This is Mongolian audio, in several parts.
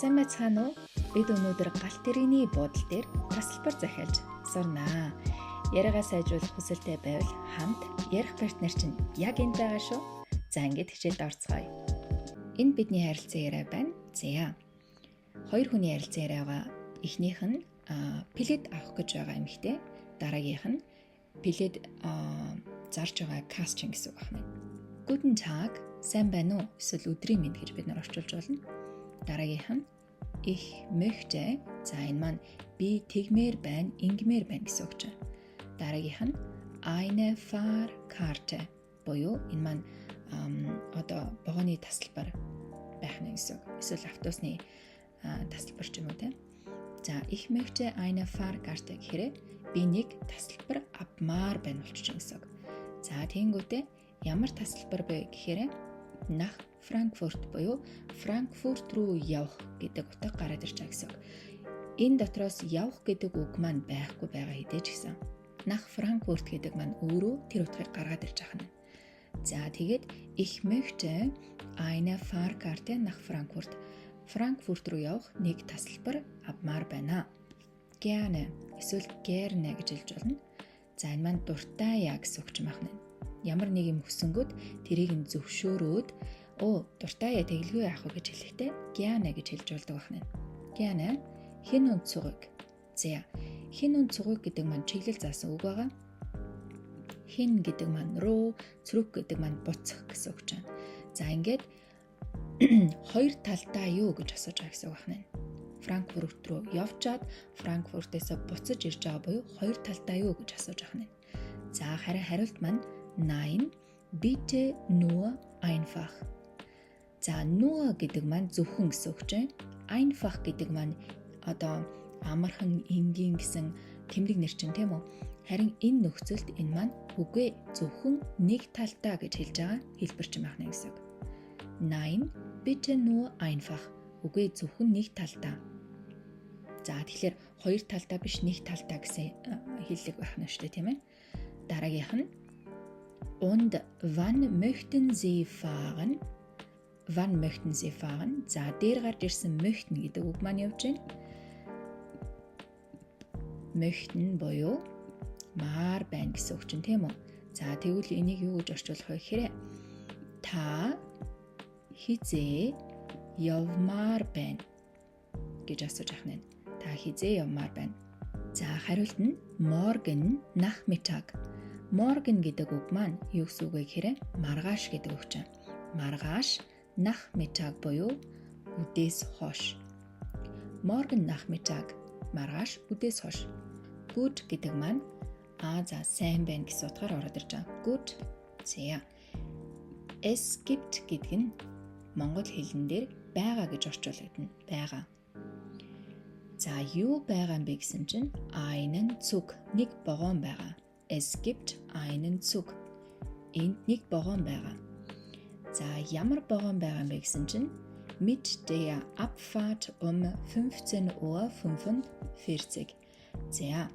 Сайн байцгаана уу? Бид өнөөдөр галт тэрэгний буудлын дээр тасалбар захиалж сурнаа. Яриагаа сайжруулах хүсэлтэй байвал хамт ярих партнер чинь яг энд байгаа шүү. За ингээд хичээлд орцгоё. Энэ бидний харилцан яриа байна. За. Хоёр хүний харилцан яриагаа эхнийх нь плед авах гэж байгаа эмэгтэй, дараагийнх нь плед зарж байгаа кастчин гэсэн үг байна. Guten Tag, сайн байна уу? Эсвэл өдрийн мэнд гэж бид нар орчуулж болно. Дараагийнх нь ich möchte, за энэ маань би тэгмээр байна, ингэмээр байна гэсэн үг чинь. Дараагийнх нь eine Fahrkarte буюу энэ маань вагоны тасалбар байх нь гэсэн үг. Эсвэл автобусны тасалбар ч юм уу тийм. За ich möchte eine Fahrkarte гэхээр би нэг тасалбар авмаар байна болчих гэсэн үг. За тэгэнгүүтээ ямар тасалбар бэ гэхээр nach Frankfurt буюу Франкфурт руу явах гэдэг утга гараад ирж байгаа гэсэн үг. Энэ дотроос явах гэдэг үг маань байхгүй байгаа хэдий ч гэсэн nach Frankfurt гэдэг маань өөрөө тэр утгыг гаргаад ирж байгаа нь. За тэгээд ich möchte eine Fahrkarte nach Frankfurt. Франкфурт руу явах нэг тасалбар авмаар байна. Gerne эсвэл gerne гэж хэлж болно. За энэ маань дуртай гэсэн үг ч юм байна. Ямар нэг юм хүсэнгүүд тэрийг нь зөвшөөрөөд дуртай тэглгүй яах вэ гэж хэлэхдээ gerne гэж хэлж болдог байна. Gerne хин унцгыг. За хин унцгыг гэдэг маань чиглэл заасан үг байгаа. Хин гэдэг маань руу, цүрэг гэдэг маань буцах гэсэн үг чинь. За ингээд хоёр талдаа юу гэж асууж байгаа гэсэн үг байна. Франкфурт руу явчаад Франкфуртээс буцаж ирж байгаа буюу хоёр талдаа юу гэж асууж байгаа юм. За харин хариулт маань Nein, bitte nur einfach. За nur гэдэг маань зөвхөн гэсэн үг чинь. Einfach гэдэг маань амархан энгийн гэсэн тэмдэг нэр чинь тийм үү? Харин энэ нөхцөлд энэ маань үгүй зөвхөн нэг талдаа гэж хэлж байгаа хэлбэр чинь байна гэсэн үг. Nein, bitte nur einfach. Үгүй зөвхөн нэг талдаа. За тэгэхээр хоёр талдаа биш нэг талдаа гэсэн хэллэг байна шүү дээ тийм ээ. Дараагийнх нь Und wann möchten Sie fahren? Wann möchten Sie fahren? За дээр гарч ирсэн möchten гэдэг үг маань явж байна. Möchten буюу маар байна гэсэн үг чинь тийм үү? За тэгвэл энийг юу гэж орчуулах вэ гэхээр та хизээ явмаар байна гэж асууж ахна. Та хизээ явмаар байна. За хариулт нь morgen Nachmittag. Morgen гэдэг үг маань юу гэсэн үг вэ гэхээр маргааш гэдэг үг чинь. Маргааш Nachmittag буюу үдээс хойш. Morgen Nachmittag маргааш үдээс хойш. Gut гэдэг маань за сайн байна гэсэн утгаар ороод ирж байгаа. Gut. За. Es gibt гэдэг нь монгол хэлэн дээр байгаа гэж орчуулагдана. Байгаа. За юу байгаа юм бэ гэсэн чинь einen Zug нэг вагон байгаа. Es gibt einen Zug. Энд нэг вагон байгаа. За ямар вагон байгаа юм бэ гэсэн чинь mit der Abfahrt 15:45 Uhr. За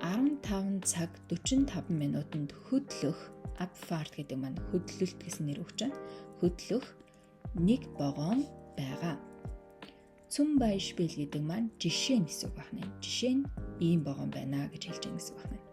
15 цаг 45 минутанд хөдлөх Abfahrt гэдэг маань хөдлөлт гэсэн нэр өгч байна. Хөдлөх нэг вагон байгаа. Zum Beispiel гэдэг маань жишээ гэсэн үг байна. Жишээ нь ийм вагон байна гэж хэлж байгаа гэсэн үг байна.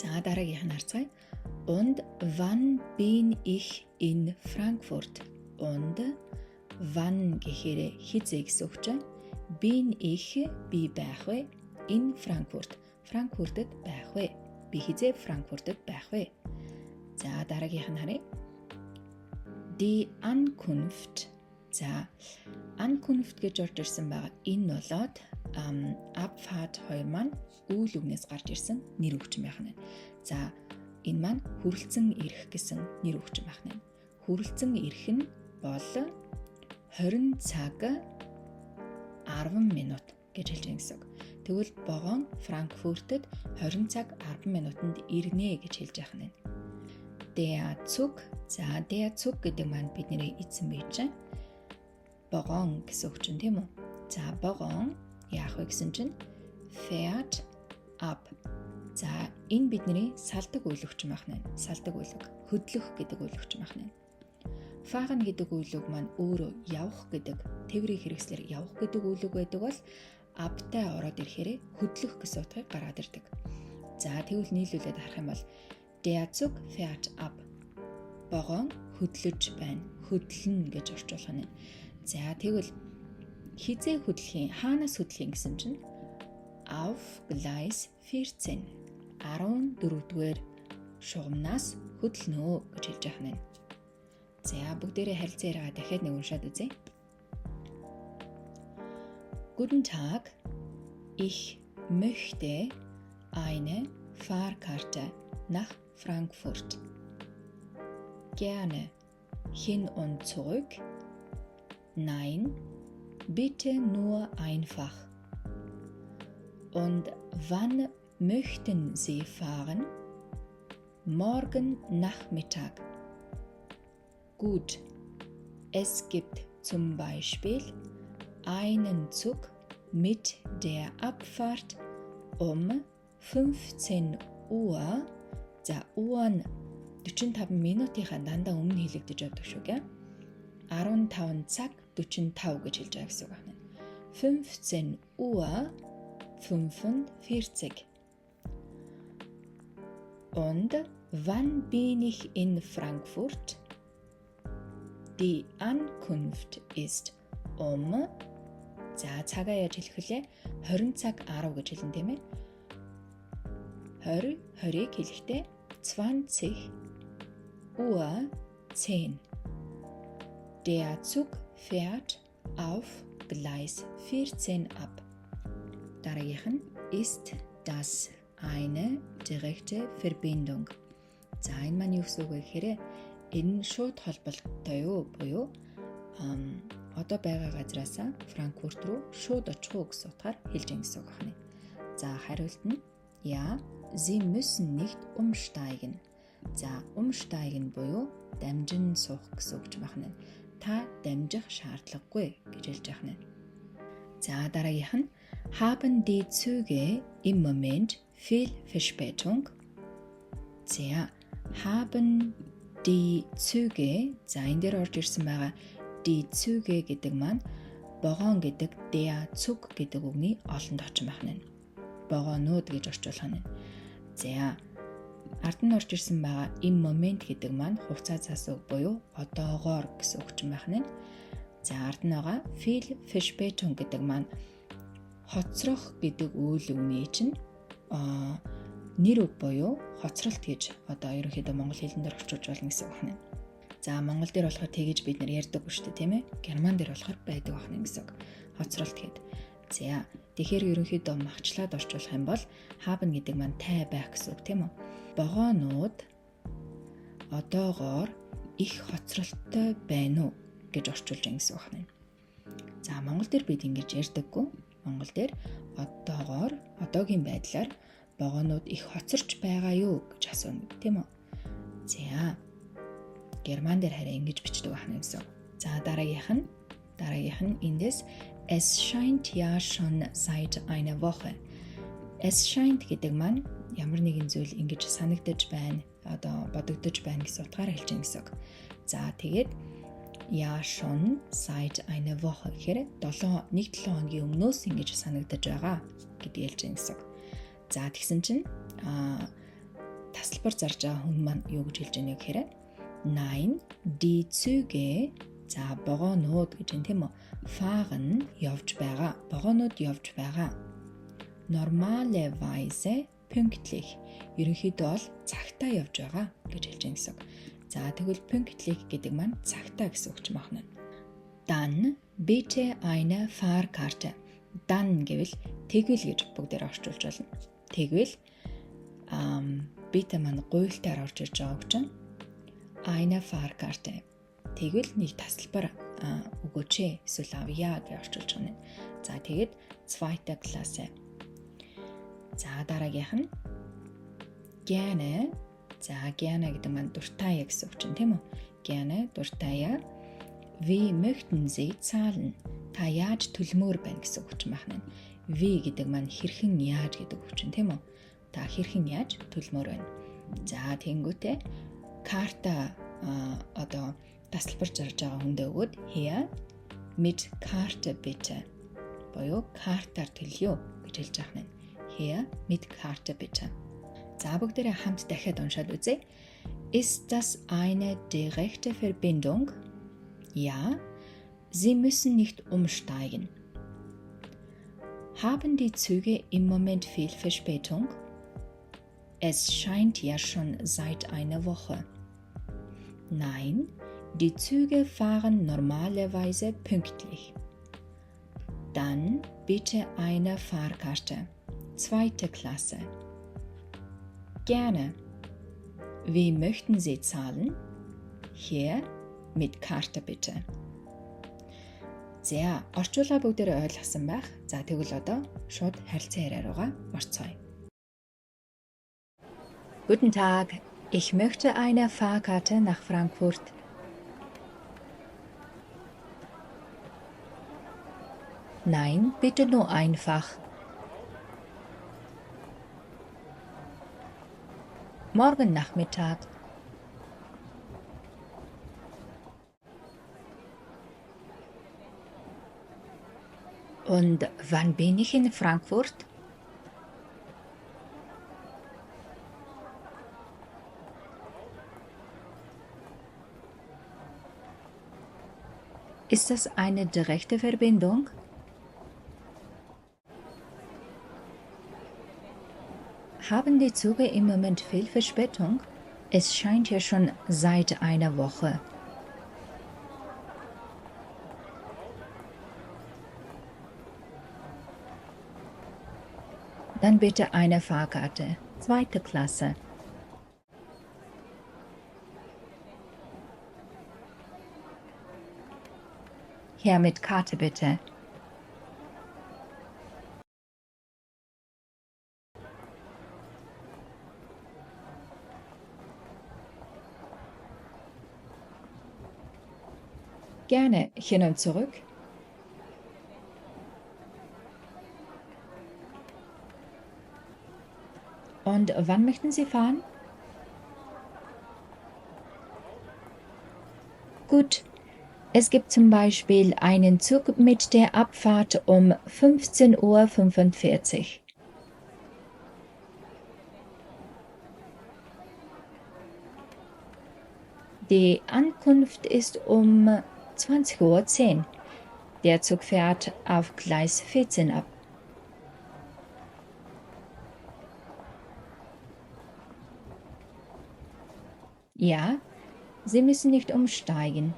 За дараагийнх нь харцгаая. Und wann bin ich in Frankfurt? Und wann гэхээр хизээ гэсэн үг чинь bin ich би байх вэ? In Frankfurt. Франкфуртд байх вэ? Би хизээ Франкфуртд байх вэ? За дараагийнх нь харъя. Die Ankunft. За Ankunft гэж орж ирсэн байгаа. Энэ болоод Abfahrt хоёр маань үйл үгнээс гарч ирсэн нэр өгч байна. За энэ маань хүрэлцэн ирэх гэсэн нэр өгч байна. Хүрэлцэн ирэх нь бол 20 цаг 10 минут гэж хэлж байгаа гэсэн үг. Тэгвэл вагон Франкфуртд 20 цаг 10 минутанд ирнэ гэж хэлж байна. Der Zug. За der Zug гэдэг маань бидний эзэн байж байна. Вагон гэсэн үг чинь тийм үү? За вагон яах вэ гэсэн чинь fährt ab. За энэ бидний салдаг үйл өгч байна. Салдаг үйл үг. Хөдлөх гэдэг үйл өгч байна. Fahren гэдэг үйлүг маань өөрөө явах гэдэг, тээврийн хэрэгслэр явах гэдэг үйлүг байдаг бол abтай ороод ирэхээр хөдлөх гэсэн утгыг гаргаад ирдэг. За тэгвэл нийлүүлээд харах юм бол der Zug fährt ab. Вагон хөдлөж байна. Хөдлөн гэж орчуулах нь. За тэгвэл хизээ хөдлөхийн, хаанаас хөдлөхийн гэсэн чинь auf Gleis 14. 14-р шугамнаас хөдлөнө гэж хэлж байгаа юм. За бүгдээрээ харилцан яриагаа дахиад нэг уншаад үзье. Guten Tag. Ich möchte eine Fahrkarte nach Frankfurt. Gerne. Hin und zurück? Nein, bitte nur einfach. Und wann möchten Sie fahren? Morgen Nachmittag. Gut. Es gibt zum Beispiel einen Zug mit der Abfahrt um 15 Uhr. За Uhr нь 45 минутынхаа дандаа өмнө хэлэгдэж явдаг шүү гэ. 15 цаг 45 гэж хэлж байгаа гэсэн үг байна. 15 Uhr 45. Und wann bin ich in Frankfurt? Die Ankunft ist um. За цагаа яаж хэлэх вүлээ? 20 цаг 10 гэж хэлнэ тийм ээ. 20-ыг хэлэхдээ 20 Uhr 10. Der Zug fährt auf Gleis 14 ab. Дараагийнх нь ist das eine direkte Verbindung. За энэ маань юу гэсэн үг вэ гэхээр энэ нь шууд холболттой юу буюу одоо байгаа газраас Франкфурт руу шууд очих уу гэсэн утгаар хэлж байгаа гэсэн үг байна. За хариулт нь ja, Sie müssen nicht umsteigen. За umsteigen буюу дамжин суух гэсэн үг байна. Та дамжих шаардлагагүй гэж хэлж байна. За дараагийнх нь haben die Züge im Moment viel Verspätung? За haben die Züge за энэ дээр орж ирсэн байгаа die Züge гэдэг маань вагон гэдэг der Zug гэдэг үгний олонд очин байна. Вагонууд гэж орчуулах нь. За ард нь орж ирсэн байгаа im moment гэдэг маань хугацаа цаас үг буюу одоогоор гэсэн үг чинь байна. За ард нь байгаа viel Verspätung гэдэг маань хоцрох гэдэг үйл үгний чинь нэр үг буюу хоцролт гэж одоо ерөнхийдөө монгол хэлэн дээр орчуулж болно гэсэн үг байна. За монгол дээр болохоор тэгэж бид нэр ярьдаг шүү дээ тийм ээ. Герман дээр болохоор байдаг байна гэсэн үг. Хоцролт гэд. За тэгэхээр ерөнхийдөө махчлаад орчуулах юм бол haben гэдэг маань тай байх гэсэн үг тийм үү. Вагонууд одоогоор их хоцролттой байна уу гэж орчуулж байгаа гэсэн үг байна. За монгол дээр бид ингэж ярьдаггүй. Монгол дээр одоогоор одоогийн байдлаар вагонууд их хоцорч байгаа юу гэж асууна тийм үү. За герман дээр хараа ингэж бичдэг байна юмсан. За дараагийнх нь эндээс es scheint ja schon seit einer Woche. Es scheint гэдэг маань ямар нэгэн зүйл ингэж санагдаж байна, одоо бодогдож байна гэсэн утгаараа хэлж байгаа гэсэн үг. За тэгээд ja schon seit einer Woche гэхээр 7 хоногийн өмнөөс ингэж санагдаж байгаа гэдгийг хэлж байгаа гэсэн үг. За тэгсэн чинь тасалбар зарж байгаа хүн маань юу гэж хэлж байгааг гэхээр Nein, die Züge за вагонууд гэж юм тийм үү? Fahren явж байгаа. Вагонууд явж байгаа. Normalerweise pünktlich. Ерөнхийдөө бол цагтаа явж байгаа гэж хэлж байгаа гэсэн. За тэгвэл pünktlich гэдэг маань цагтаа гэсэн үг юм байна. Dann bitte eine Fahrkarte. Dann гэвэл тэгвэл гэж бүгдээр орчуулж болно. Тэгвэл bitte маань гуйлтаар орж ирж байгаа үг чинь eine Fahrkarte. Тэгвэл нэг тасалбар өгөөч эсвэл авъя гэж орчуулж байна. За тэгээд zweite Klasse. За дараагийнх нь gerne. За gerne гэдэг маань дуртай гэсэн үг чинь тийм үү? Gerne дуртай. Wie möchten Sie zahlen? Та яаж төлмөр байна гэсэн үг чинь байна. Wie гэдэг маань хэрхэн яаж гэдэг үг чинь тийм үү? Та хэрхэн яаж төлмөр байна. За тэнгүүтээ карта одоо тасалбар зарж байгаа хүндээ өгөөд here mit Karte bitte. Боёо картаар төлөё гэж хэлж байгаа нь. Here mit Karte bitte. За бүгдээрээ хамт дахиад уншаад үзье. Ist das eine direkte Verbindung? Ja, Sie müssen nicht umsteigen. Haben die Züge im Moment viel Verspätung? Es scheint ja schon seit einer Woche. Nein, die Züge fahren normalerweise pünktlich. Dann bitte eine Fahrkarte, 2. Klasse. Gerne. Wie möchten Sie zahlen? Hier mit Karte bitte. За, орчуулга бүгдээрээ ойлгосон байх. За, тэгвэл одоо шууд харилцан яриа руугаа орцгоё. Guten Tag, ich möchte eine Fahrkarte nach Frankfurt. Nein, bitte nur einfach. Morgen Nachmittag. Und wann bin ich in Frankfurt? Ist das eine direkte Verbindung? Haben die Züge im Moment viel Verspätung? Es scheint ja schon seit einer Woche. Dann bitte eine Fahrkarte, 2. Klasse. Hier mit Karte bitte. Gerne hin und zurück. Und wann möchten Sie fahren? Gut, es gibt zum Beispiel einen Zug mit der Abfahrt um 15:45 Uhr. Die Ankunft ist um 20:10 Uhr. Der Zug fährt auf Gleis 14 ab. Ja, Sie müssen nicht umsteigen.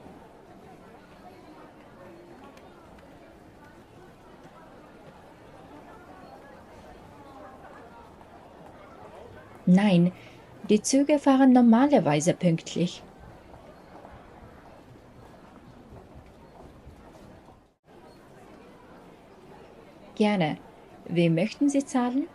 Nein, die Züge fahren normalerweise pünktlich. Gerne. Wie möchten Sie zahlen?